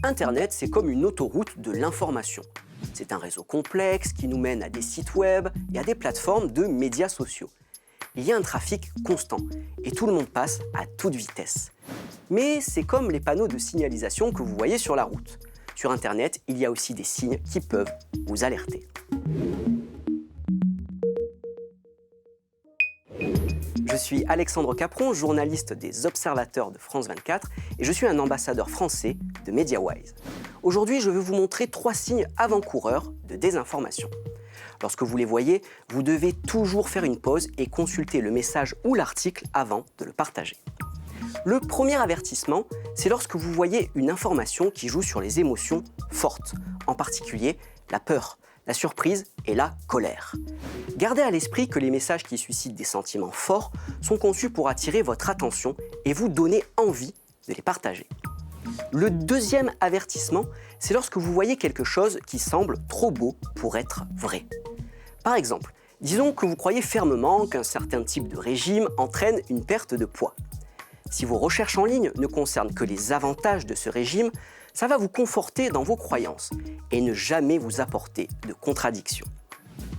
Internet, c'est comme une autoroute de l'information. C'est un réseau complexe qui nous mène à des sites web et à des plateformes de médias sociaux. Il y a un trafic constant et tout le monde passe à toute vitesse. Mais c'est comme les panneaux de signalisation que vous voyez sur la route. Sur Internet, il y a aussi des signes qui peuvent vous alerter. Je suis Alexandre Capron, journaliste des Observateurs de France 24 et je suis un ambassadeur français de MediaWise. Aujourd'hui, je vais vous montrer 3 signes avant-coureurs de désinformation. Lorsque vous les voyez, vous devez toujours faire une pause et consulter le message ou l'article avant de le partager. Le premier avertissement, c'est lorsque vous voyez une information qui joue sur les émotions fortes, en particulier la peur, la surprise et la colère. Gardez à l'esprit que les messages qui suscitent des sentiments forts sont conçus pour attirer votre attention et vous donner envie de les partager. Le deuxième avertissement, c'est lorsque vous voyez quelque chose qui semble trop beau pour être vrai. Par exemple, disons que vous croyez fermement qu'un certain type de régime entraîne une perte de poids. Si vos recherches en ligne ne concernent que les avantages de ce régime, ça va vous conforter dans vos croyances et ne jamais vous apporter de contradictions.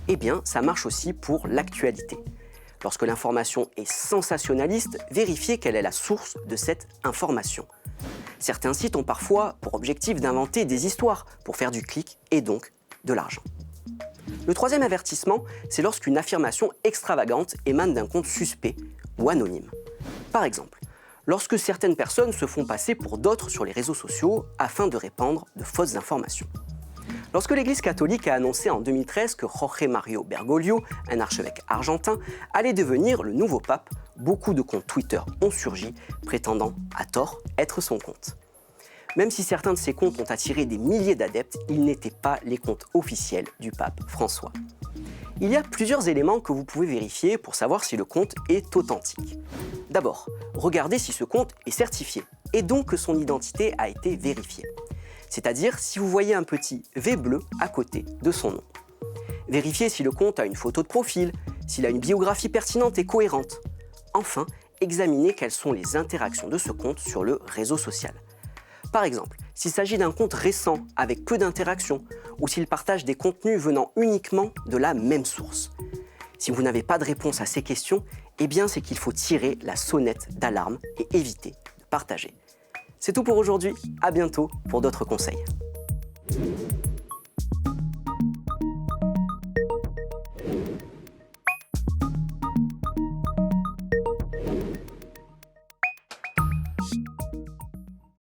Eh bien, ça marche aussi pour l'actualité. Lorsque l'information est sensationnaliste, vérifiez quelle est la source de cette information. Certains sites ont parfois pour objectif d'inventer des histoires pour faire du clic et donc de l'argent. Le troisième avertissement, c'est lorsqu'une affirmation extravagante émane d'un compte suspect ou anonyme. Par exemple, lorsque certaines personnes se font passer pour d'autres sur les réseaux sociaux afin de répandre de fausses informations. Lorsque l'Église catholique a annoncé en 2013 que Jorge Mario Bergoglio, un archevêque argentin, allait devenir le nouveau pape, beaucoup de comptes Twitter ont surgi, prétendant, à tort, être son compte. Même si certains de ces comptes ont attiré des milliers d'adeptes, ils n'étaient pas les comptes officiels du pape François. Il y a plusieurs éléments que vous pouvez vérifier pour savoir si le compte est authentique. D'abord, regardez si ce compte est certifié, et donc que son identité a été vérifiée. C'est-à-dire si vous voyez un petit V bleu à côté de son nom. Vérifiez si le compte a une photo de profil, s'il a une biographie pertinente et cohérente. Enfin, examinez quelles sont les interactions de ce compte sur le réseau social. Par exemple, s'il s'agit d'un compte récent avec peu d'interactions ou s'il partage des contenus venant uniquement de la même source. Si vous n'avez pas de réponse à ces questions, eh bien c'est qu'il faut tirer la sonnette d'alarme et éviter de partager. C'est tout pour aujourd'hui, à bientôt pour d'autres conseils.